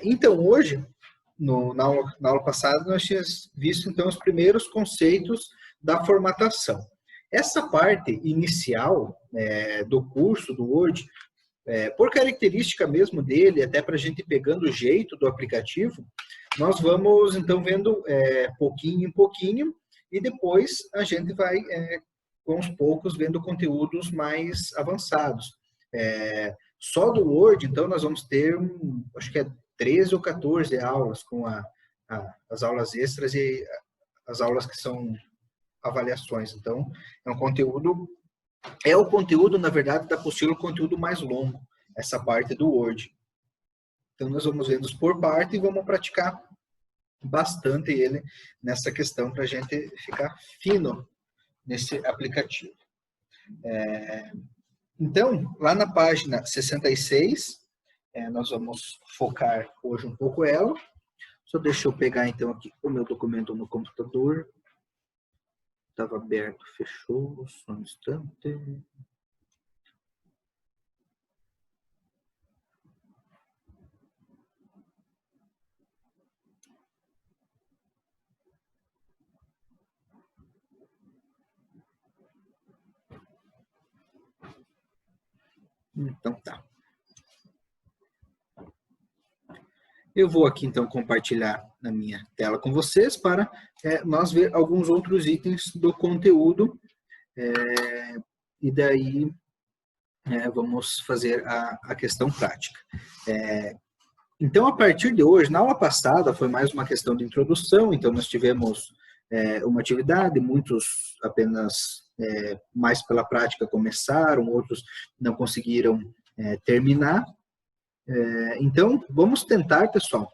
Então, hoje, na aula passada, nós tínhamos visto, então, os primeiros conceitos da formatação. Essa parte inicial do curso, do Word, por característica mesmo dele, até para a gente ir pegando o jeito do aplicativo, nós vamos, então, vendo pouquinho em pouquinho, e depois a gente vai, com os poucos, vendo conteúdos mais avançados. Só do Word, então, nós vamos ter, acho que 13 ou 14 aulas, com as aulas extras e as aulas que são avaliações. Então, é o conteúdo, na verdade, da apostila, o conteúdo mais longo, essa parte do Word. Então, nós vamos vendo por parte e vamos praticar bastante ele nessa questão para a gente ficar fino nesse aplicativo. Então, lá na página 66, nós vamos focar hoje um pouco ela. Só deixa eu pegar, então, aqui o meu documento no computador. Estava aberto, fechou, só um instante. Então, tá. Eu vou aqui, então, compartilhar na minha tela com vocês para nós ver alguns outros itens do conteúdo e daí vamos fazer a questão prática. Então, a partir de hoje, na aula passada foi mais uma questão de introdução, então nós tivemos uma atividade, muitos apenas mais pela prática começaram, outros não conseguiram terminar. Então, vamos tentar, pessoal,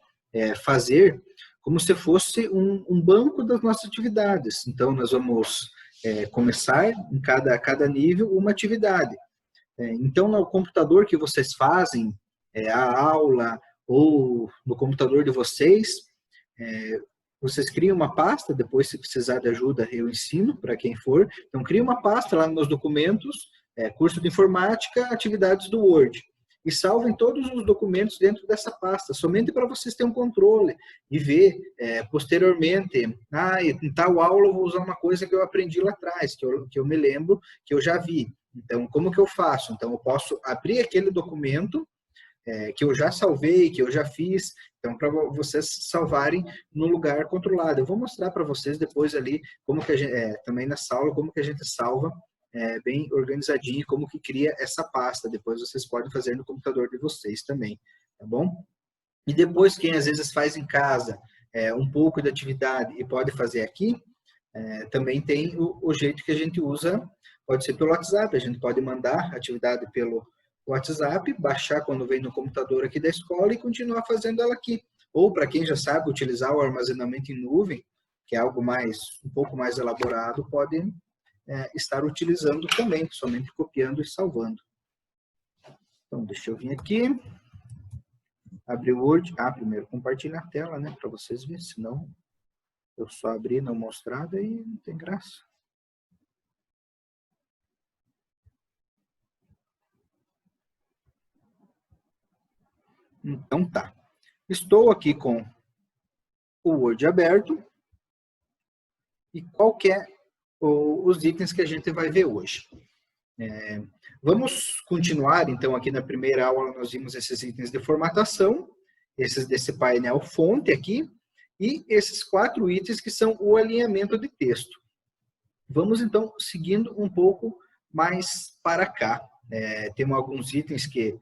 fazer como se fosse um banco das nossas atividades. Então, nós vamos começar em cada nível uma atividade. Então, no computador que vocês fazem a aula ou no computador de vocês, vocês criam uma pasta, depois se precisar de ajuda eu ensino para quem for. Então, cria uma pasta lá nos meus documentos, curso de informática, atividades do Word. E salvem todos os documentos dentro dessa pasta, somente para vocês terem um controle e ver posteriormente, em tal aula eu vou usar uma coisa que eu aprendi lá atrás, que eu me lembro, que eu já vi. Então, como que eu faço? Então, eu posso abrir aquele documento que eu já salvei, que eu já fiz, então, para vocês salvarem no lugar controlado. Eu vou mostrar para vocês depois ali, como que a gente, também nessa aula, como que a gente salva bem organizadinho, como que cria essa pasta. Depois vocês podem fazer no computador de vocês também, tá bom? E depois, quem às vezes faz em casa um pouco de atividade e pode fazer aqui, também tem o jeito que a gente usa, pode ser pelo WhatsApp, a gente pode mandar atividade pelo WhatsApp, baixar quando vem no computador aqui da escola e continuar fazendo ela aqui. Ou para quem já sabe utilizar o armazenamento em nuvem, que é algo um pouco mais elaborado, pode estar utilizando também, somente copiando e salvando. Então, deixa eu vir aqui, abrir o Word, primeiro compartilhar a tela, né, para vocês verem, senão eu só abrir e não mostrar, daí não tem graça. Então tá, estou aqui com o Word aberto e qual que é os itens que a gente vai ver hoje. Vamos continuar, então, aqui na primeira aula nós vimos esses itens de formatação, esses desse painel fonte aqui, e esses 4 itens que são o alinhamento de texto. Vamos, então, seguindo um pouco mais para cá. Temos alguns itens que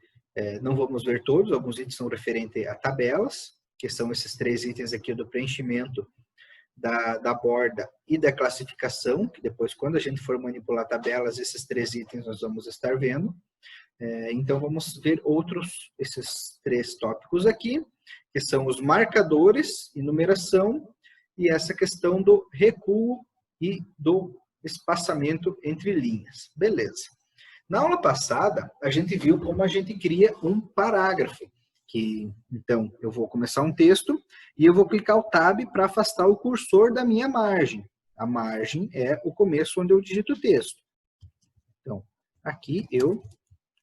não vamos ver todos, alguns itens são referentes a tabelas, que são esses 3 itens aqui do preenchimento da borda e da classificação, que depois, quando a gente for manipular tabelas, esses 3 itens nós vamos estar vendo. Então, vamos ver esses 3 tópicos aqui, que são os marcadores e numeração, e essa questão do recuo e do espaçamento entre linhas. Beleza. Na aula passada, a gente viu como a gente cria um parágrafo. Então, eu vou começar um texto e eu vou clicar o Tab para afastar o cursor da minha margem. A margem é o começo onde eu digito o texto. Então, aqui eu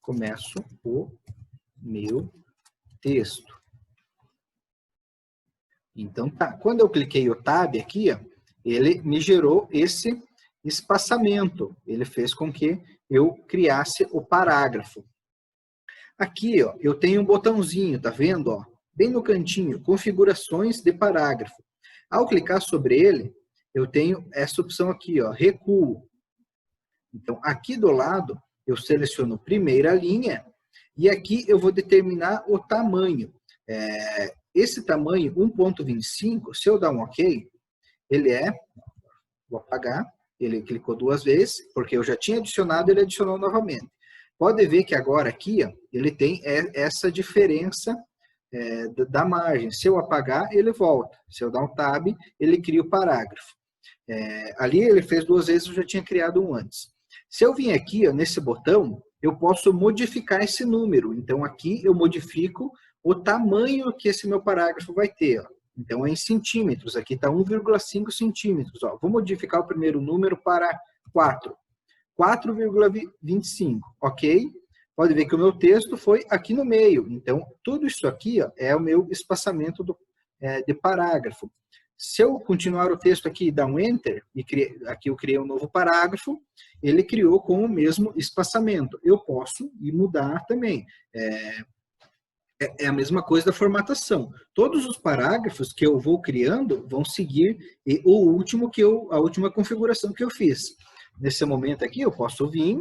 começo o meu texto. Então, tá. Quando eu cliquei o Tab aqui, ó, ele me gerou esse espaçamento. Ele fez com que eu criasse o parágrafo. Aqui, ó, eu tenho um botãozinho, tá vendo? Ó, bem no cantinho, configurações de parágrafo. Ao clicar sobre ele, eu tenho essa opção aqui, ó, recuo. Então, aqui do lado, eu seleciono primeira linha e aqui eu vou determinar o tamanho. Esse tamanho, 1.25, se eu dar um OK, vou apagar, ele clicou duas vezes, porque eu já tinha adicionado, ele adicionou novamente. Pode ver que agora aqui, ó, ele tem essa diferença da margem. Se eu apagar, ele volta. Se eu dar um Tab, ele cria o parágrafo. Ali ele fez duas vezes, eu já tinha criado um antes. Se eu vim aqui, ó, nesse botão, eu posso modificar esse número. Então, aqui eu modifico o tamanho que esse meu parágrafo vai ter. Ó. Então, é em centímetros. Aqui está 1,5 centímetros. Ó. Vou modificar o primeiro número para 4. 4,25, ok? Pode ver que o meu texto foi aqui no meio. Então, tudo isso aqui, ó, é o meu espaçamento de parágrafo. Se eu continuar o texto aqui e dar um Enter, e aqui eu criei um novo parágrafo, ele criou com o mesmo espaçamento. Eu posso ir mudar também. É a mesma coisa da formatação. Todos os parágrafos que eu vou criando vão seguir a última configuração que eu fiz. Nesse momento aqui, eu posso vir,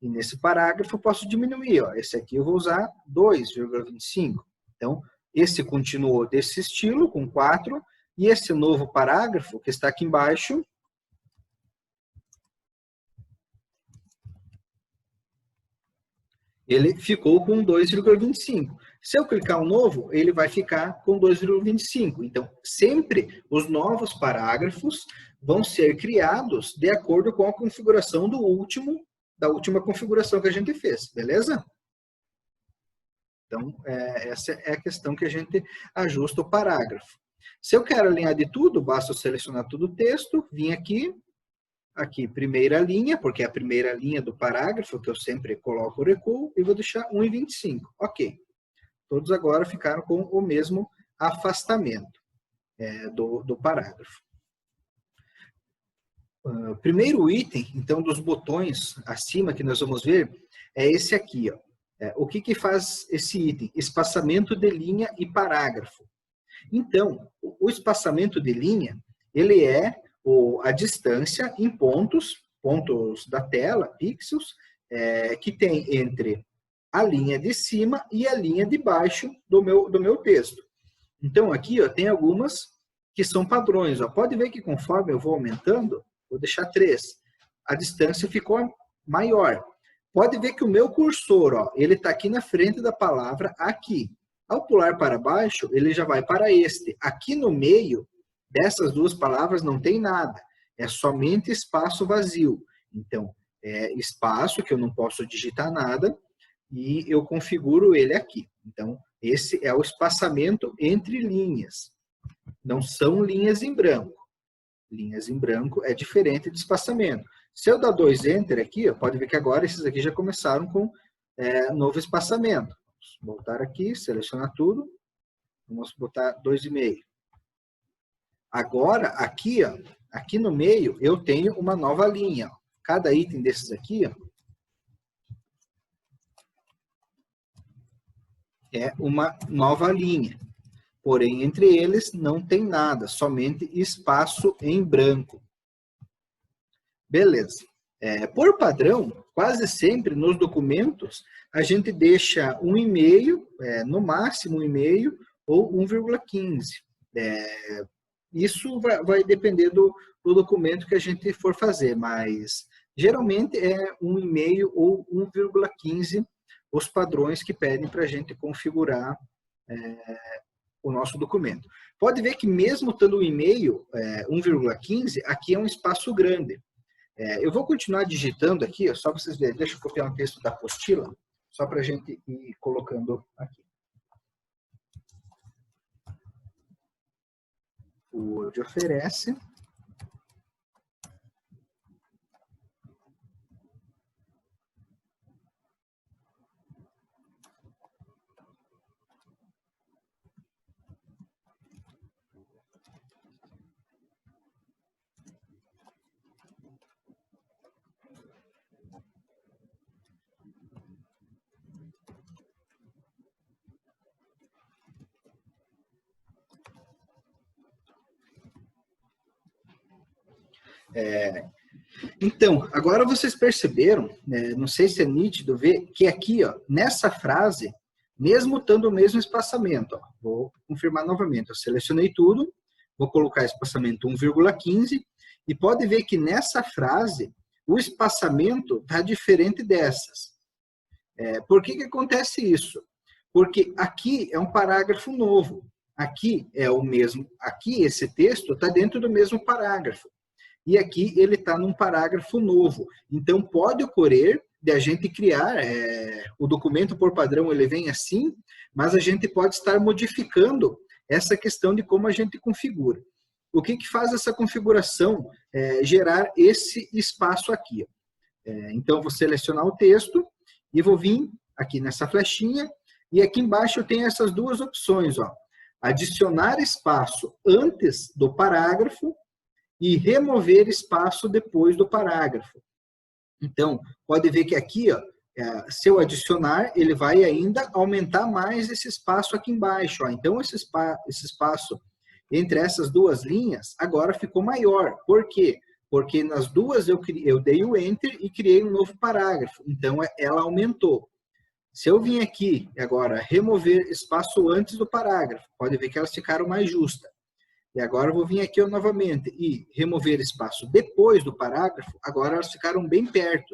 e nesse parágrafo eu posso diminuir. Ó. Esse aqui eu vou usar 2,25. Então, esse continuou desse estilo, com 4, e esse novo parágrafo, que está aqui embaixo, ele ficou com 2,25. Se eu clicar um novo, ele vai ficar com 2,25. Então, sempre os novos parágrafos vão ser criados de acordo com a configuração da última configuração que a gente fez, beleza? Então, essa é a questão que a gente ajusta o parágrafo. Se eu quero alinhar de tudo, basta eu selecionar todo o texto, vir aqui, primeira linha, porque é a primeira linha do parágrafo, que eu sempre coloco o recuo, e vou deixar 1,25. Ok. Todos agora ficaram com o mesmo afastamento do parágrafo. Primeiro item, então, dos botões acima que nós vamos ver, é esse aqui. Ó. O que faz esse item? Espaçamento de linha e parágrafo. Então, o espaçamento de linha, ele é a distância em pontos da tela, pixels, que tem entre a linha de cima e a linha de baixo do meu texto. Então, aqui ó, tem algumas que são padrões. Ó. Pode ver que conforme eu vou aumentando, vou deixar 3, a distância ficou maior. Pode ver que o meu cursor, ó, ele está aqui na frente da palavra aqui. Ao pular para baixo, ele já vai para este. Aqui no meio dessas duas palavras não tem nada. É somente espaço vazio. Então, é espaço que eu não posso digitar nada e eu configuro ele aqui. Então, esse é o espaçamento entre linhas. Não são linhas em branco. Linhas em branco é diferente de espaçamento. Se eu dar 2 Enter aqui, pode ver que agora esses aqui já começaram com novo espaçamento. Vamos voltar aqui, selecionar tudo. Vamos botar 2,5. Agora, aqui, ó, aqui no meio, eu tenho uma nova linha. Cada item desses aqui ó, é uma nova linha. Porém, entre eles não tem nada, somente espaço em branco. Beleza. Por padrão, quase sempre nos documentos, a gente deixa 1,5, no máximo 1,5 ou 1,15. Isso vai depender do documento que a gente for fazer, mas geralmente é 1,5 ou 1,15 os padrões que pedem para a gente configurar o nosso documento. Pode ver que mesmo estando 1,5, 1,15, aqui é um espaço grande. Eu vou continuar digitando aqui, só para vocês verem. Deixa eu copiar um texto da apostila, só para a gente ir colocando aqui. O Word oferece. Então, agora vocês perceberam, não sei se é nítido ver, que aqui, ó, nessa frase, mesmo estando o mesmo espaçamento, ó, vou confirmar novamente, eu selecionei tudo, vou colocar espaçamento 1,15, e pode ver que nessa frase, o espaçamento está diferente dessas. Por que acontece isso? Porque aqui é um parágrafo novo, aqui é o mesmo, aqui esse texto está dentro do mesmo parágrafo. E aqui ele está num parágrafo novo. Então, pode ocorrer de a gente criar, o documento por padrão ele vem assim, mas a gente pode estar modificando essa questão de como a gente configura. O que faz essa configuração gerar esse espaço aqui? Então, vou selecionar o texto e vou vir aqui nessa flechinha, e aqui embaixo eu tenho essas duas opções, ó. Adicionar espaço antes do parágrafo e remover espaço depois do parágrafo. Então, pode ver que aqui, ó, se eu adicionar, ele vai ainda aumentar mais esse espaço aqui embaixo. Ó. Então, esse espaço entre essas duas linhas agora ficou maior. Por quê? Porque nas duas eu dei o Enter e criei um novo parágrafo. Então, ela aumentou. Se eu vim aqui agora remover espaço antes do parágrafo, pode ver que elas ficaram mais justas. E agora eu vou vir aqui novamente e remover espaço depois do parágrafo, agora elas ficaram bem perto.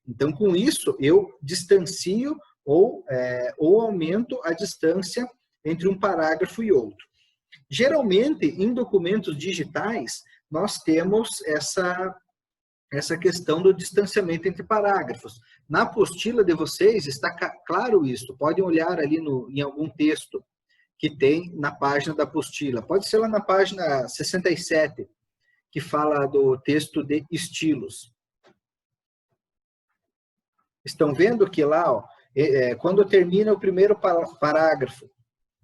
Então, com isso, eu distancio ou aumento a distância entre um parágrafo e outro. Geralmente, em documentos digitais, nós temos essa questão do distanciamento entre parágrafos. Na apostila de vocês está claro isso. Podem olhar ali em algum texto que tem na página da apostila. Pode ser lá na página 67, que fala do texto de estilos. Estão vendo que lá, ó, quando termina o primeiro parágrafo,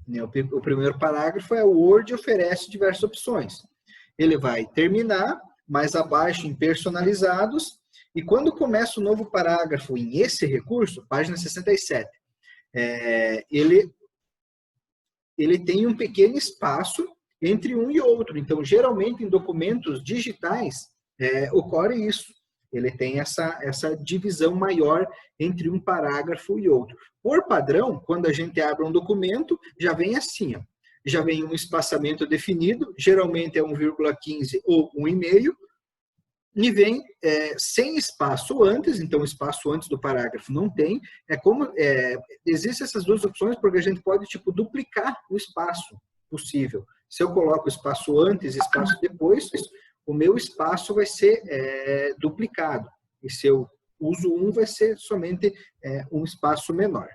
né, o primeiro parágrafo o Word oferece diversas opções. Ele vai terminar, mais abaixo em personalizados, e quando começa o novo parágrafo em esse recurso, página 67, ele tem um pequeno espaço entre um e outro. Então, geralmente, em documentos digitais, ocorre isso. Ele tem essa divisão maior entre um parágrafo e outro. Por padrão, quando a gente abre um documento, já vem assim, ó. Já vem um espaçamento definido, geralmente é 1,15 ou 1,5, e vem sem espaço antes, então o espaço antes do parágrafo não tem. Existem essas duas opções porque a gente pode duplicar o espaço possível. Se eu coloco o espaço antes e espaço depois, o meu espaço vai ser duplicado. E se eu uso um, vai ser somente um espaço menor.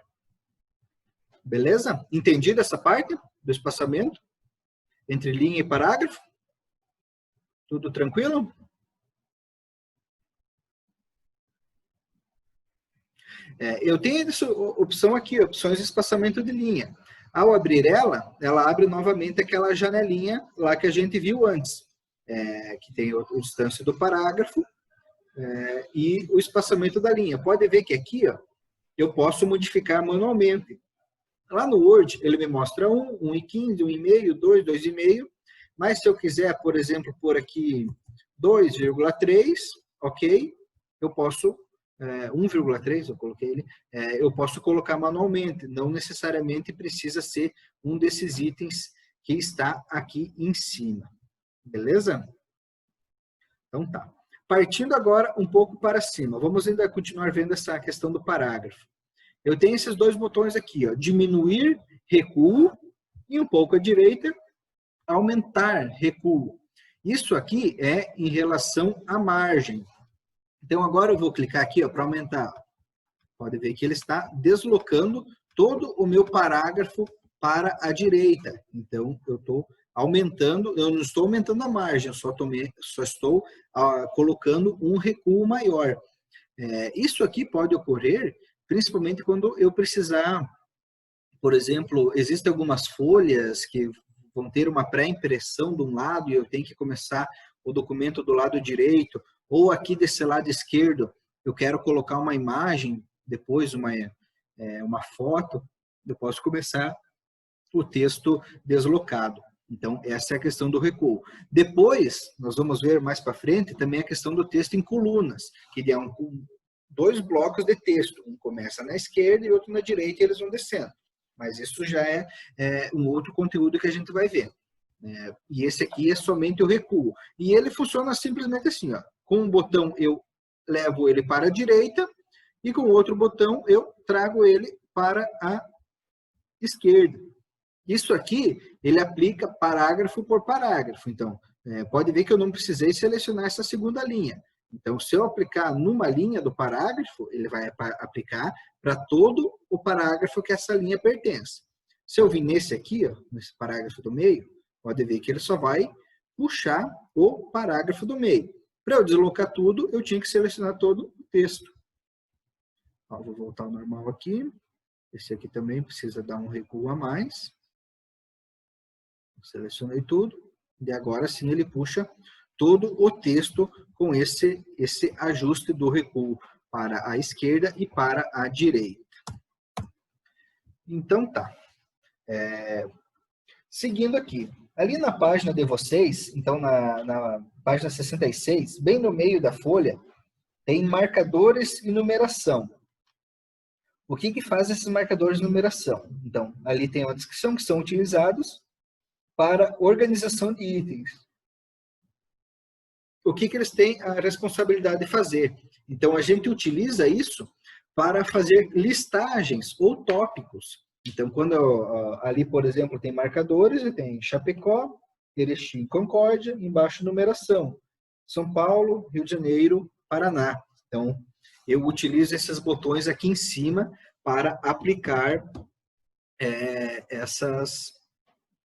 Beleza? Entendido essa parte do espaçamento entre linha e parágrafo? Tudo tranquilo? Eu tenho essa opção aqui, opções de espaçamento de linha. Ao abrir ela abre novamente aquela janelinha lá que a gente viu antes, que tem a distância do parágrafo e o espaçamento da linha. Pode ver que aqui, ó, eu posso modificar manualmente. Lá no Word, ele me mostra 1, 1,15, 1,5, 2, 2,5, mas se eu quiser, por exemplo, pôr aqui 2,3, ok, eu posso 1,3, eu coloquei ele, eu posso colocar manualmente, não necessariamente precisa ser um desses itens que está aqui em cima, beleza? Então tá. Partindo agora um pouco para cima, vamos ainda continuar vendo essa questão do parágrafo. Eu tenho esses dois botões aqui, ó, diminuir, recuo, e um pouco à direita, aumentar, recuo. Isso aqui é em relação à margem. Então, agora eu vou clicar aqui para aumentar. Pode ver que ele está deslocando todo o meu parágrafo para a direita. Então, eu estou aumentando, eu não estou aumentando a margem, eu só estou colocando um recuo maior. Isso aqui pode ocorrer principalmente quando eu precisar, por exemplo, existem algumas folhas que vão ter uma pré-impressão de um lado e eu tenho que começar o documento do lado direito, ou aqui desse lado esquerdo, eu quero colocar uma imagem, depois uma foto, eu posso começar o texto deslocado. Então, essa é a questão do recuo. Depois, nós vamos ver mais para frente também a questão do texto em colunas, que é dois blocos de texto. Um começa na esquerda e outro na direita, e eles vão descendo. Mas isso já é um outro conteúdo que a gente vai ver. E esse aqui é somente o recuo. E ele funciona simplesmente assim, ó. Com um botão eu levo ele para a direita e com o outro botão eu trago ele para a esquerda. Isso aqui, ele aplica parágrafo por parágrafo. Então, pode ver que eu não precisei selecionar essa segunda linha. Então, se eu aplicar numa linha do parágrafo, ele vai aplicar para todo o parágrafo que essa linha pertence. Se eu vir nesse aqui, ó, nesse parágrafo do meio, pode ver que ele só vai puxar o parágrafo do meio. Para eu deslocar tudo, eu tinha que selecionar todo o texto. Ó, vou voltar ao normal aqui. Esse aqui também precisa dar um recuo a mais. Selecionei tudo. E agora sim ele puxa todo o texto com esse ajuste do recuo para a esquerda e para a direita. Então tá. Seguindo aqui. Ali na página de vocês, então na página 66, bem no meio da folha, tem marcadores e numeração. O que faz esses marcadores de numeração? Então, ali tem uma descrição que são utilizados para organização de itens. O que eles têm a responsabilidade de fazer? Então, a gente utiliza isso para fazer listagens ou tópicos. Então, quando ali, por exemplo, tem marcadores, tem Chapecó, Erechim, Concórdia, embaixo numeração. São Paulo, Rio de Janeiro, Paraná. Então, eu utilizo esses botões aqui em cima para aplicar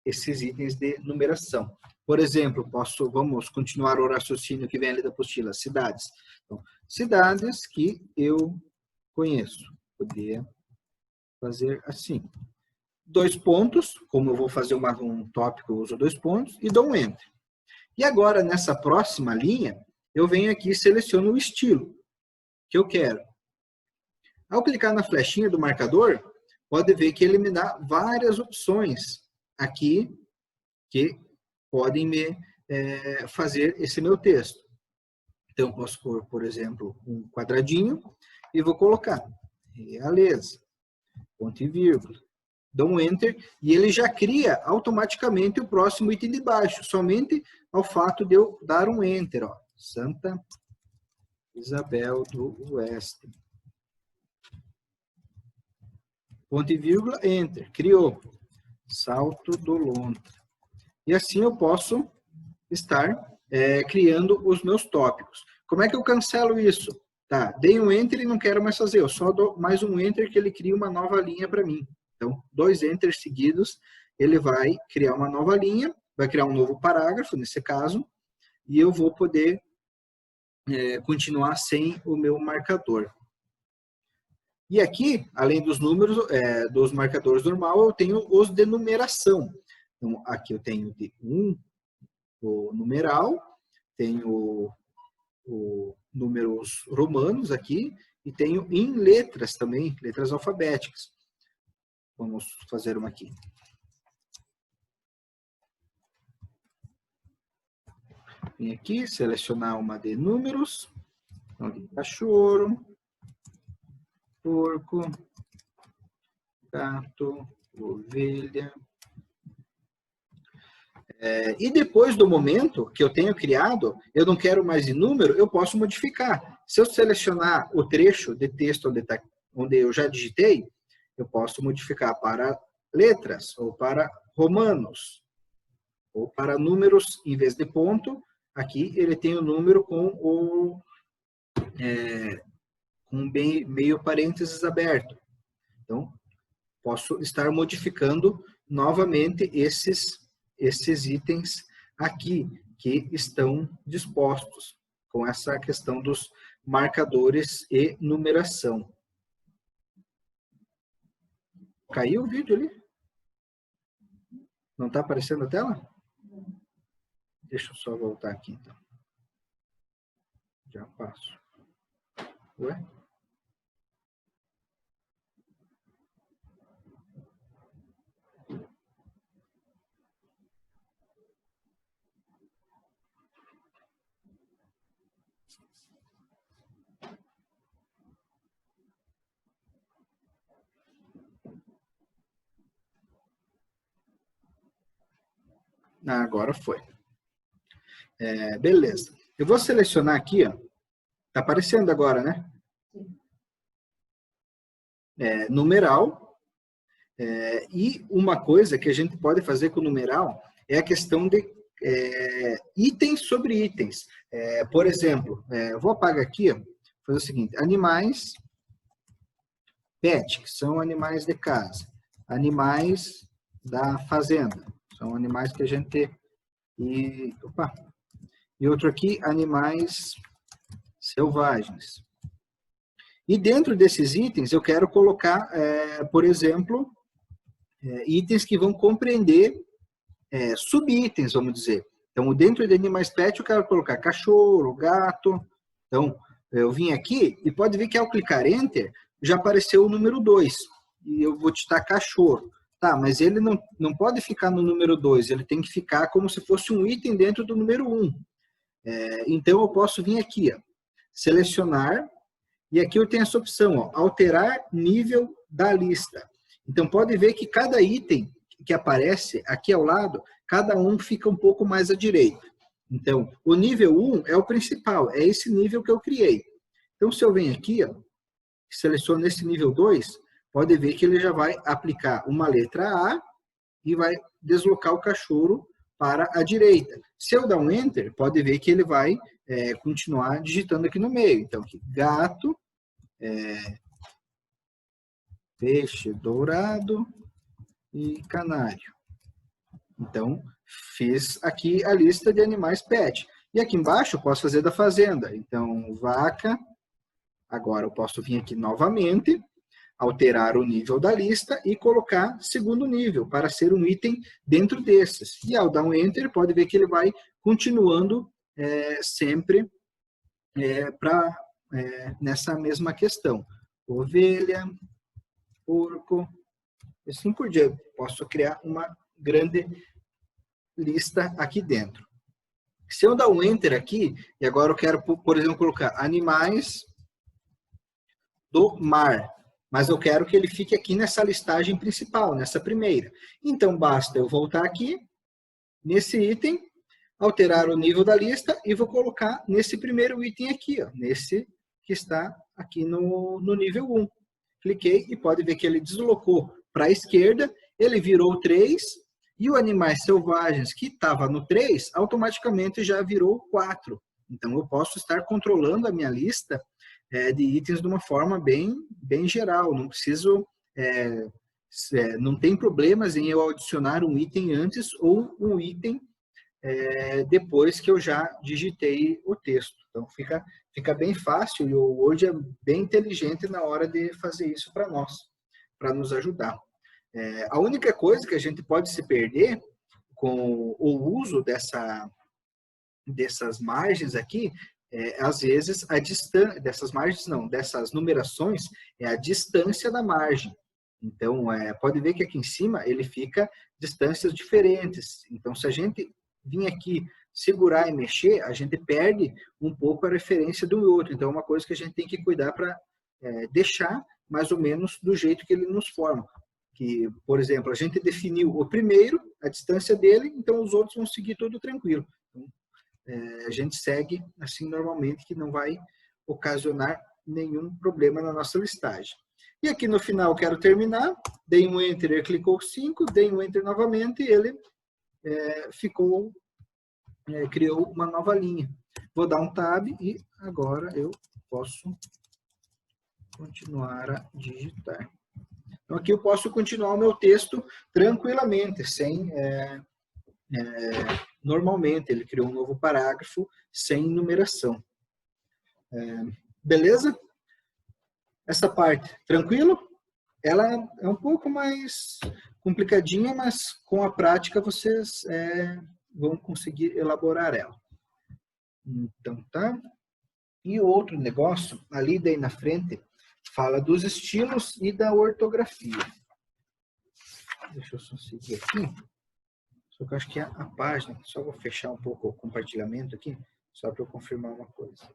esses itens de numeração. Por exemplo, vamos continuar o raciocínio que vem ali da apostila, cidades. Então, cidades que eu conheço. Poderia fazer assim. 2 pontos, como eu vou fazer um tópico, eu uso 2 pontos, e dou um Enter. E agora, nessa próxima linha, eu venho aqui e seleciono o estilo que eu quero. Ao clicar na flechinha do marcador, pode ver que ele me dá várias opções aqui que podem me fazer esse meu texto. Então, eu posso pôr, por exemplo, um quadradinho e vou colocar Realeza, ponto e vírgula. Dou um Enter e ele já cria automaticamente o próximo item de baixo, somente ao fato de eu dar um Enter. Ó. Santa Isabel do Oeste. Ponto e vírgula, Enter. Criou. Salto do Lontra. E assim eu posso estar criando os meus tópicos. Como é que eu cancelo isso? Tá, dei um Enter e não quero mais fazer. Eu só dou mais um Enter que ele cria uma nova linha para mim. Então, 2 Enter seguidos, ele vai criar uma nova linha, vai criar um novo parágrafo, nesse caso, e eu vou poder continuar sem o meu marcador. E aqui, além dos números, dos marcadores normal, eu tenho os de numeração. Então, aqui eu tenho de 1, o numeral, tenho o números romanos aqui, e tenho em letras também, letras alfabéticas. Vamos fazer uma aqui. Vem aqui, selecionar uma de números. Então, aqui, cachorro, porco, gato, ovelha. E depois do momento que eu tenho criado, eu não quero mais em número, eu posso modificar. Se eu selecionar o trecho de texto onde eu já digitei, eu posso modificar para letras, ou para romanos, ou para números, em vez de ponto, aqui ele tem o número com meio parênteses aberto. Então, posso estar modificando novamente esses itens aqui, que estão dispostos com essa questão dos marcadores e numeração. Caiu o vídeo ali? Não está aparecendo a tela? Deixa eu só voltar aqui, então. Já passo. Ué? Agora foi. Beleza. Eu vou selecionar aqui, ó. Tá aparecendo agora, né? Numeral. E uma coisa que a gente pode fazer com o numeral é a questão de itens sobre itens. Por exemplo, eu vou apagar aqui, ó, fazer o seguinte, animais pet, que são animais de casa, animais da fazenda, são animais que a gente... E outro aqui, animais selvagens. E dentro desses itens, eu quero colocar, por exemplo, itens que vão compreender subitens, vamos dizer. Então, dentro de animais pet, eu quero colocar cachorro, gato. Então, eu vim aqui e pode ver que ao clicar Enter, já apareceu o número 2. E eu vou digitar cachorro. Tá, mas ele não pode ficar no número 2, ele tem que ficar como se fosse um item dentro do número 1. Então, eu posso vir aqui, ó, selecionar, e aqui eu tenho essa opção, ó, alterar nível da lista. Então, pode ver que cada item que aparece aqui ao lado, cada um fica um pouco mais à direita. Então, o nível 1 é o principal, é esse nível que eu criei. Então, se eu venho aqui, ó, seleciono esse nível 2, pode ver que ele já vai aplicar uma letra A e vai deslocar o cachorro para a direita. Se eu dar um Enter, pode ver que ele vai continuar digitando aqui no meio. Então, aqui, gato, peixe dourado e canário. Então, fiz aqui a lista de animais pet. E aqui embaixo eu posso fazer da fazenda. Então, vaca. Agora eu posso vir aqui novamente, alterar o nível da lista e colocar segundo nível, para ser um item dentro desses. E ao dar um Enter, pode ver que ele vai continuando sempre nessa mesma questão. Ovelha, porco, assim por diante. Posso criar uma grande lista aqui dentro. Se eu dar um Enter aqui, e agora eu quero, por exemplo, colocar animais do mar, mas eu quero que ele fique aqui nessa listagem principal, nessa primeira. Então, basta eu voltar aqui, nesse item, alterar o nível da lista e vou colocar nesse primeiro item aqui, ó, nesse que está aqui no nível 1. Cliquei e pode ver que ele deslocou para a esquerda, ele virou 3, e o animais selvagens que estava no 3, automaticamente já virou 4. Então, eu posso estar controlando a minha lista de itens de uma forma bem geral. Não preciso... não tem problemas em eu adicionar um item antes ou um item depois que eu já digitei o texto. Então, fica bem fácil e o Word é bem inteligente na hora de fazer isso para nós, para nos ajudar. A única coisa que a gente pode se perder com o uso dessas margens aqui, às vezes, a distância, dessas margens não, dessas numerações, é a distância da margem. Então, pode ver que aqui em cima ele fica distâncias diferentes. Então, se a gente vir aqui segurar e mexer, a gente perde um pouco a referência de um e outro. Então, é uma coisa que a gente tem que cuidar para deixar mais ou menos do jeito que ele nos forma. Que, por exemplo, a gente definiu o primeiro, a distância dele, então os outros vão seguir tudo tranquilo. Então, a gente segue assim normalmente, que não vai ocasionar nenhum problema na nossa listagem. E aqui no final, quero terminar, dei um Enter, ele clicou 5, dei um Enter novamente, e ele criou uma nova linha. Vou dar um Tab e agora eu posso continuar a digitar. Então, aqui eu posso continuar o meu texto tranquilamente, sem... normalmente, ele criou um novo parágrafo sem numeração. Beleza? Essa parte, tranquilo? Ela é um pouco mais complicadinha, mas com a prática vocês vão conseguir elaborar ela. Então, tá? E o outro negócio, ali daí na frente, fala dos estilos e da ortografia. Deixa eu só seguir aqui. Só que eu acho que a página, só vou fechar um pouco o compartilhamento aqui, só para eu confirmar uma coisa.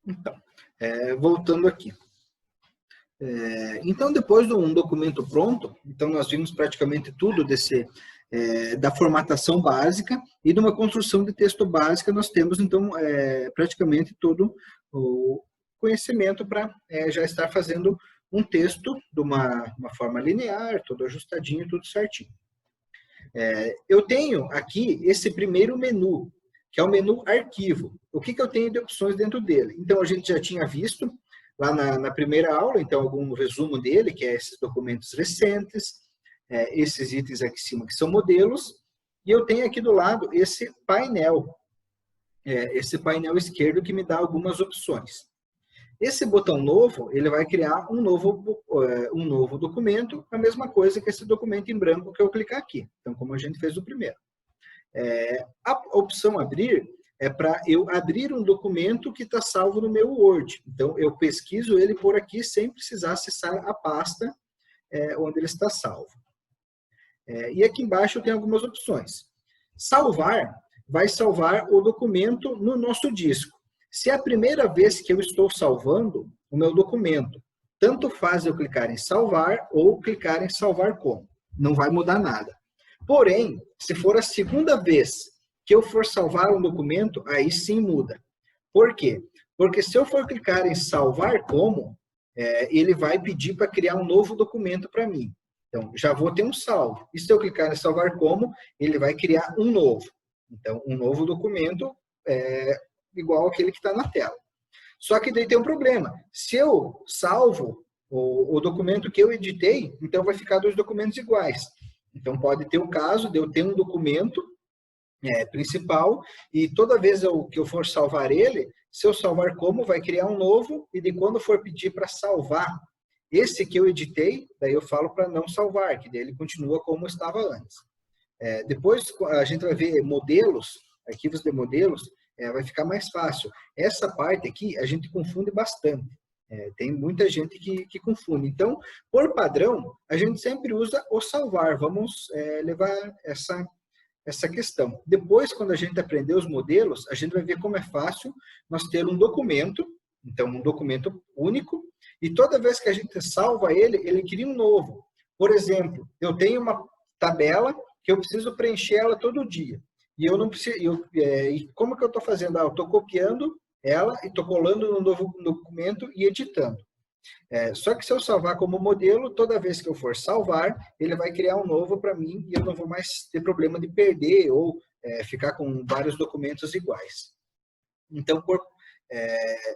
Então, voltando aqui. Então, depois de um documento pronto, então nós vimos praticamente tudo da formatação básica e de uma construção de texto básica, nós temos, então, praticamente todo o conhecimento para já estar fazendo um texto de uma forma linear, todo ajustadinho, tudo certinho. Eu tenho aqui esse primeiro menu, que é o menu arquivo. O que eu tenho de opções dentro dele? Então, a gente já tinha visto lá na primeira aula, então, algum resumo dele, que é esses documentos recentes, esses itens aqui em cima, que são modelos, e eu tenho aqui do lado esse painel esquerdo, que me dá algumas opções. Esse botão novo, ele vai criar um novo documento, a mesma coisa que esse documento em branco que eu clicar aqui. Então, como a gente fez o primeiro. A opção abrir é para eu abrir um documento que está salvo no meu Word. Então, eu pesquiso ele por aqui sem precisar acessar a pasta onde ele está salvo. E aqui embaixo eu tenho algumas opções. Salvar vai salvar o documento no nosso disco. Se é a primeira vez que eu estou salvando o meu documento, tanto faz eu clicar em salvar ou clicar em salvar como. Não vai mudar nada. Porém, se for a segunda vez que eu for salvar um documento, aí sim muda. Por quê? Porque se eu for clicar em salvar como, ele vai pedir para criar um novo documento para mim. Então, já vou ter um salvo. E se eu clicar em salvar como, ele vai criar um novo. Então, um novo documento igual aquele que está na tela. Só que daí tem um problema. Se eu salvo o documento que eu editei, então vai ficar dois documentos iguais. Então pode ter o caso de eu ter um documento principal e toda vez que eu for salvar ele, se eu salvar como, vai criar um novo e de quando for pedir para salvar esse que eu editei, daí eu falo para não salvar, que daí ele continua como estava antes. Depois a gente vai ver modelos, arquivos de modelos, vai ficar mais fácil. Essa parte aqui a gente confunde bastante. Tem muita gente que confunde. Então, por padrão, a gente sempre usa o salvar. Vamos levar essa questão. Depois, quando a gente aprender os modelos, a gente vai ver como é fácil nós ter um documento, então um documento único, e toda vez que a gente salva ele cria um novo. Por exemplo, eu tenho uma tabela que eu preciso preencher ela todo dia. E eu não preciso. E como que eu estou fazendo? Eu estou copiando ela e estou colando no novo documento e editando. Só que se eu salvar como modelo, toda vez que eu for salvar, ele vai criar um novo para mim e eu não vou mais ter problema de perder ou ficar com vários documentos iguais. Então,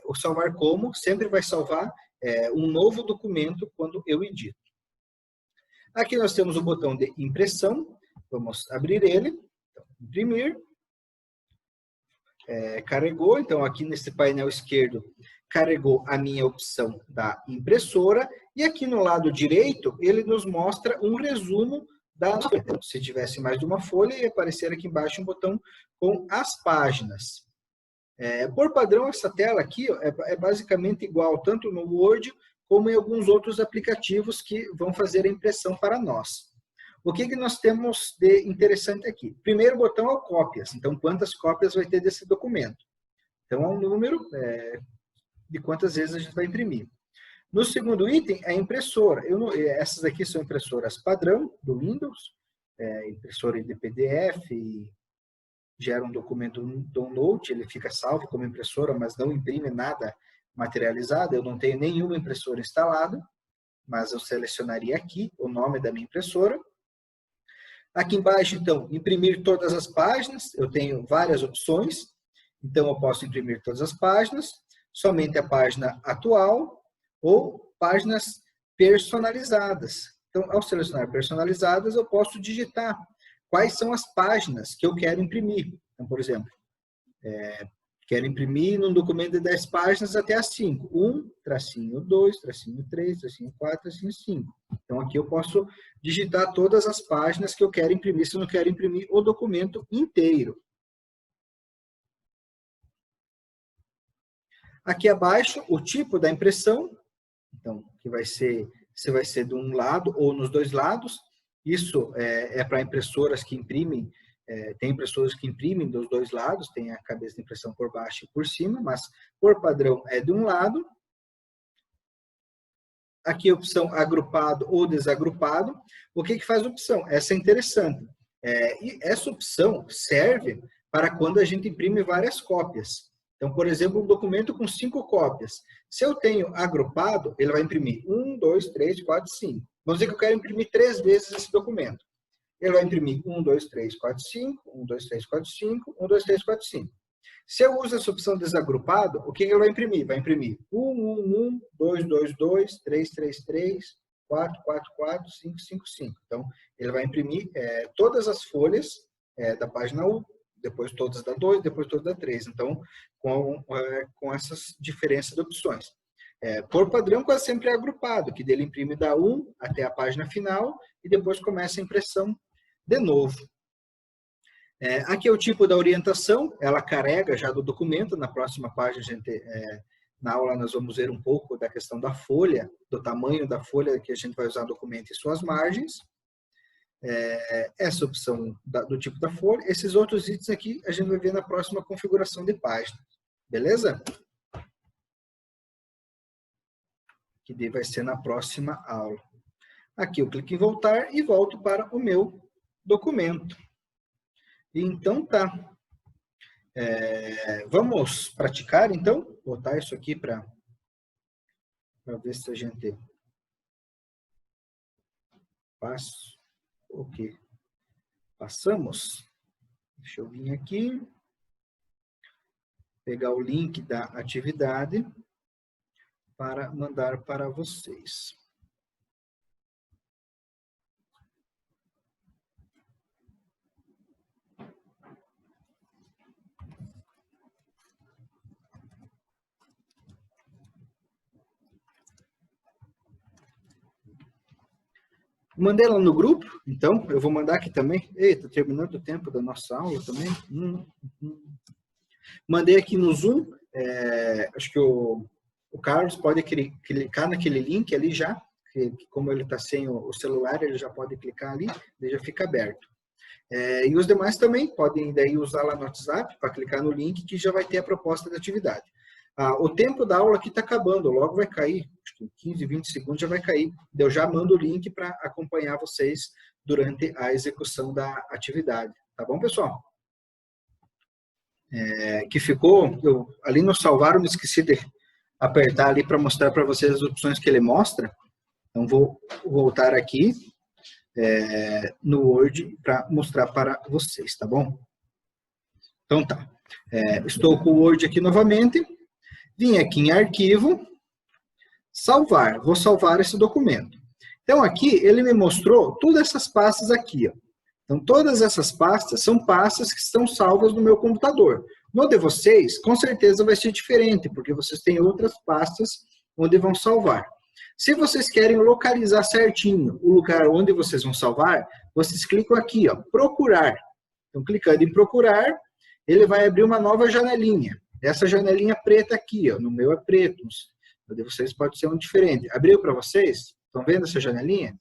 o salvar como sempre vai salvar um novo documento quando eu edito. Aqui nós temos o botão de impressão. Vamos abrir ele. Imprimir, carregou, então aqui nesse painel esquerdo carregou a minha opção da impressora e aqui no lado direito ele nos mostra um resumo da folha. Então, se tivesse mais de uma folha, ia aparecer aqui embaixo um botão com as páginas. Por padrão, essa tela aqui é basicamente igual tanto no Word como em alguns outros aplicativos que vão fazer a impressão para nós. O que nós temos de interessante aqui? Primeiro botão é o cópias. Então, quantas cópias vai ter desse documento? Então, é um número de quantas vezes a gente vai imprimir. No segundo item, a impressora. Essas aqui são impressoras padrão do Windows, impressora de PDF, gera um documento download, ele fica salvo como impressora, mas não imprime nada materializado. Eu não tenho nenhuma impressora instalada, mas eu selecionaria aqui o nome da minha impressora. Aqui embaixo, então, imprimir todas as páginas. Eu tenho várias opções. Então, eu posso imprimir todas as páginas, somente a página atual ou páginas personalizadas. Então, ao selecionar personalizadas, eu posso digitar quais são as páginas que eu quero imprimir. Então, por exemplo, quero imprimir num documento de 10 páginas até as 5. 1, tracinho 2, tracinho 3, tracinho 4, tracinho 5. Então, aqui eu posso digitar todas as páginas que eu quero imprimir, se eu não quero imprimir o documento inteiro. Aqui abaixo, o tipo da impressão. Então, que vai ser, se vai ser de um lado ou nos dois lados. Isso é para impressoras que imprimem Tem impressoras que imprimem dos dois lados, tem a cabeça de impressão por baixo e por cima, mas por padrão é de um lado. Aqui a opção agrupado ou desagrupado. O que faz a opção? Essa é interessante. E essa opção serve para quando a gente imprime várias cópias. Então, por exemplo, um documento com 5 cópias. Se eu tenho agrupado, ele vai imprimir 1, 2, 3, 4, 5. Vamos dizer que eu quero imprimir 3 vezes esse documento. Ele vai imprimir 1, 2, 3, 4, 5, 1, 2, 3, 4, 5, 1, 2, 3, 4, 5. Se eu uso essa opção desagrupado, o que ele vai imprimir? Vai imprimir 1, 1, 1, 2, 2, 2, 3, 3, 3, 4, 4, 4, 5, 5, 5. Então, ele vai imprimir todas as folhas da página 1, depois todas da 2, depois todas da 3. Então, com essas diferenças de opções. Por padrão, quase sempre é agrupado, que dele imprime da 1 até a página final e depois começa a impressão de novo. Aqui é o tipo da orientação, ela carrega já do documento. Na próxima página, na aula, nós vamos ver um pouco da questão da folha, do tamanho da folha que a gente vai usar no documento e suas margens. Essa opção do tipo da folha. Esses outros itens aqui, a gente vai ver na próxima configuração de página. Beleza? Que daí vai ser na próxima aula. Aqui eu clico em voltar e volto para o meu documento. Então, tá. Vamos praticar, então? Vou botar isso aqui para ver se a gente passa o que passamos. Deixa eu vir aqui, pegar o link da atividade para mandar para vocês. Mandei lá no grupo, então eu vou mandar aqui também. Eita, terminando o tempo da nossa aula também. Mandei aqui no Zoom. Acho que o Carlos pode clicar naquele link ali já, que como ele está sem o celular, ele já pode clicar ali, ele já fica aberto. E os demais também podem daí usar lá no WhatsApp para clicar no link que já vai ter a proposta da atividade. O tempo da aula aqui está acabando, logo vai cair, acho que 15, 20 segundos já vai cair. Eu já mando o link para acompanhar vocês durante a execução da atividade. Tá bom, pessoal? Que ficou, ali no salvar, eu me esqueci de apertar ali para mostrar para vocês as opções que ele mostra. Então, vou voltar aqui no Word para mostrar para vocês, tá bom? Então, tá. Estou com o Word aqui novamente. Vim aqui em arquivo, salvar. Vou salvar esse documento. Então, aqui, ele me mostrou todas essas pastas aqui, ó. Então, todas essas pastas são pastas que estão salvas no meu computador. No de vocês, com certeza vai ser diferente, porque vocês têm outras pastas onde vão salvar. Se vocês querem localizar certinho o lugar onde vocês vão salvar, vocês clicam aqui, ó, procurar. Então, clicando em procurar, ele vai abrir uma nova janelinha. Essa janelinha preta aqui, ó, no meu é preto, no de vocês pode ser um diferente. Abriu para vocês? Estão vendo essa janelinha?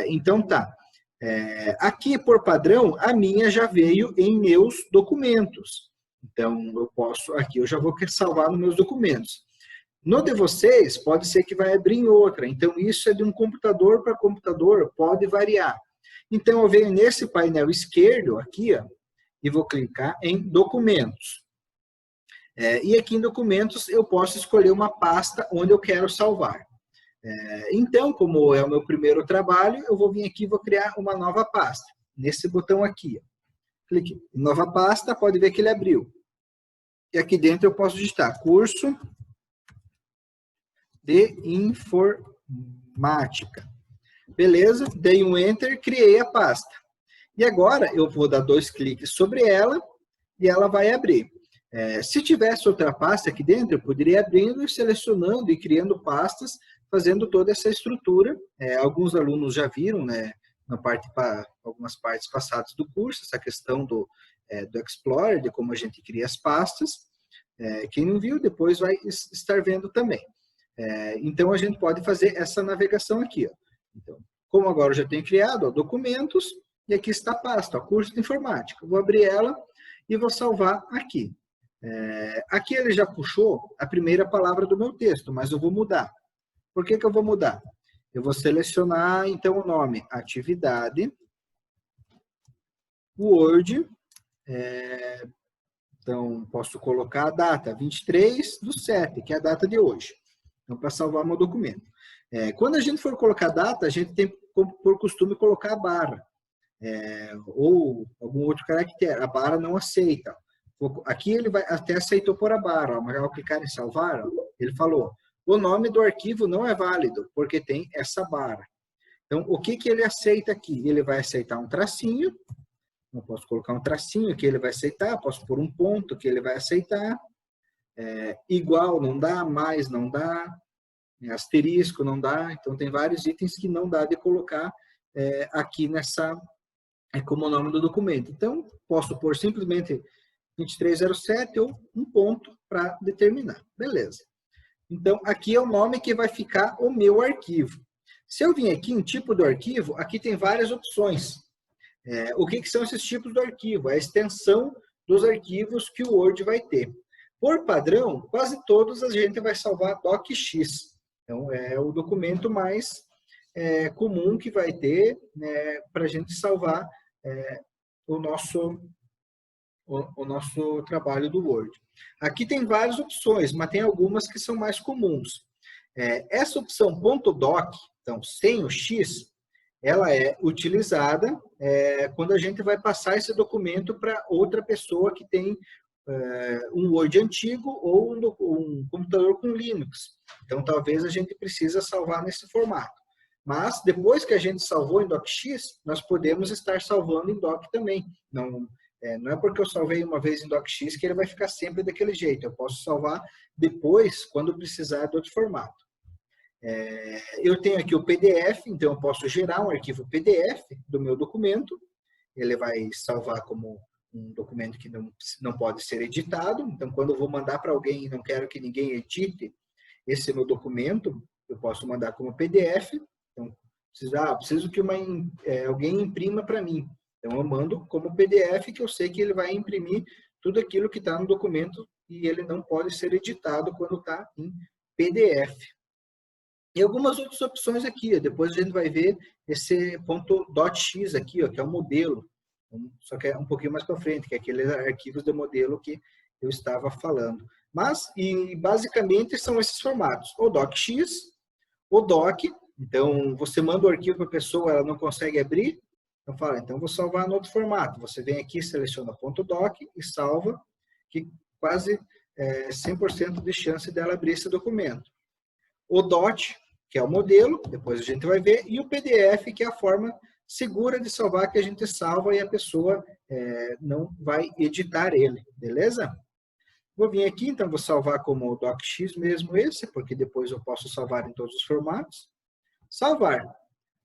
Então, tá. Aqui, por padrão, a minha já veio em meus documentos. Então, aqui eu já vou salvar nos meus documentos. No de vocês, pode ser que vai abrir em outra. Então, isso é de um computador para computador, pode variar. Então, eu venho nesse painel esquerdo, aqui, ó, e vou clicar em documentos. E aqui em documentos, eu posso escolher uma pasta onde eu quero salvar. Então, como é o meu primeiro trabalho, eu vou vir aqui e vou criar uma nova pasta. Nesse botão aqui. Ó. Clique em nova pasta, pode ver que ele abriu. E aqui dentro eu posso digitar curso de informática. Beleza? Dei um Enter, criei a pasta. E agora eu vou dar 2 cliques sobre ela e ela vai abrir. Se tivesse outra pasta aqui dentro, eu poderia ir abrindo e selecionando e criando pastas, fazendo toda essa estrutura. Alguns alunos já viram, né, algumas partes passadas do curso, essa questão do Explorer, de como a gente cria as pastas. Quem não viu, depois vai estar vendo também. Então, a gente pode fazer essa navegação aqui. Ó. Então, como agora eu já tenho criado, ó, documentos, e aqui está a pasta, ó, curso de informática. Vou abrir ela e vou salvar aqui. Aqui ele já puxou a primeira palavra do meu texto, mas eu vou mudar. Por que eu vou mudar? Eu vou selecionar, então, o nome Atividade, Word, então, posso colocar a data, 23/7, que é a data de hoje. Então, para salvar meu documento. Quando a gente for colocar data, a gente tem por costume colocar a barra. Ou algum outro caractere. A barra não aceita. Aqui ele até aceitou por a barra, mas ao clicar em salvar, ele falou, o nome do arquivo não é válido, porque tem essa barra. Então, o que ele aceita aqui? Ele vai aceitar um tracinho, eu posso colocar um tracinho que ele vai aceitar, posso pôr um ponto que ele vai aceitar, igual não dá, mais não dá, asterisco não dá, então tem vários itens que não dá de colocar aqui como o nome do documento. Então, posso pôr simplesmente 23/07 ou um ponto para determinar. Beleza. Então, aqui é o nome que vai ficar o meu arquivo. Se eu vim aqui em tipo do arquivo, aqui tem várias opções. O que são esses tipos do arquivo? É a extensão dos arquivos que o Word vai ter. Por padrão, quase todos a gente vai salvar DocX. Então, é o documento mais comum que vai ter para a gente salvar o nosso trabalho do Word. Aqui tem várias opções, mas tem algumas que são mais comuns. Essa opção .doc, então sem o X, ela é utilizada quando a gente vai passar esse documento para outra pessoa que tem um Word antigo ou um computador com Linux. Então, talvez a gente precisa salvar nesse formato. Mas, depois que a gente salvou em DocX, nós podemos estar salvando em Doc também. Não é porque eu salvei uma vez em DocX que ele vai ficar sempre daquele jeito. Eu posso salvar depois, quando precisar de outro formato. Eu tenho aqui o PDF, então eu posso gerar um arquivo PDF do meu documento. Ele vai salvar como um documento que não pode ser editado. Então, quando eu vou mandar para alguém e não quero que ninguém edite esse meu documento, eu posso mandar como PDF. Então, preciso que alguém imprima para mim. Então, eu mando como PDF, que eu sei que ele vai imprimir tudo aquilo que está no documento e ele não pode ser editado quando está em PDF. E algumas outras opções aqui. Depois a gente vai ver esse .docx aqui, que é o modelo. Só que é um pouquinho mais para frente, que é aqueles arquivos de modelo que eu estava falando. Mas, basicamente, são esses formatos. O DocX, o Doc. Então, você manda o arquivo para a pessoa, ela não consegue abrir. Então, fala, então vou salvar no outro formato. Você vem aqui, seleciona .doc e salva, que quase 100% de chance dela abrir esse documento. O DOT, que é o modelo, depois a gente vai ver, e o PDF, que é a forma segura de salvar, que a gente salva e a pessoa não vai editar ele, beleza? Vou vir aqui, então vou salvar como DocX mesmo esse, porque depois eu posso salvar em todos os formatos. Salvar.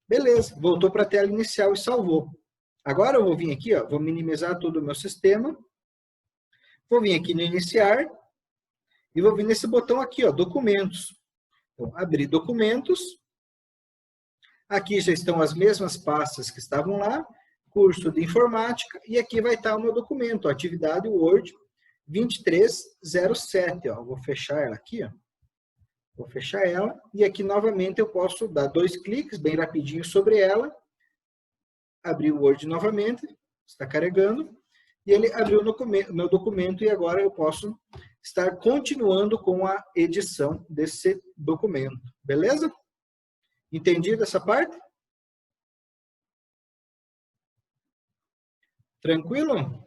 Beleza, voltou para a tela inicial e salvou. Agora eu vou vir aqui, vou minimizar todo o meu sistema. Vou vir aqui no iniciar e vou vir nesse botão aqui, documentos. Então, abrir documentos. Aqui já estão as mesmas pastas que estavam lá, curso de informática, e aqui vai estar o meu documento, atividade Word 23/07. Vou fechar ela aqui, Vou fechar ela, e aqui novamente eu posso dar 2 cliques, bem rapidinho sobre ela, abrir o Word novamente, está carregando, e ele abriu o meu documento, e agora eu posso estar continuando com a edição desse documento. Beleza? Entendido essa parte? Tranquilo?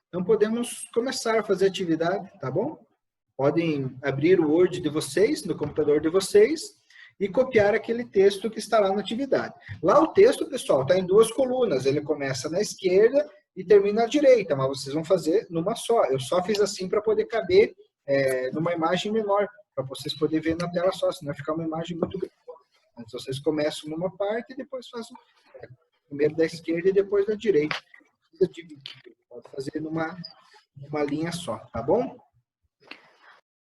Então podemos começar a fazer atividade, tá bom? Podem abrir o Word de vocês, no computador de vocês, e copiar aquele texto que está lá na atividade. Lá o texto, pessoal, está em 2 colunas. Ele começa na esquerda e termina à direita, mas vocês vão fazer numa só. Eu só fiz assim para poder caber numa imagem menor, para vocês poderem ver na tela só, senão vai ficar uma imagem muito grande. Então, vocês começam numa parte e depois fazem primeiro da esquerda e depois da direita. Pode fazer numa linha só, tá bom?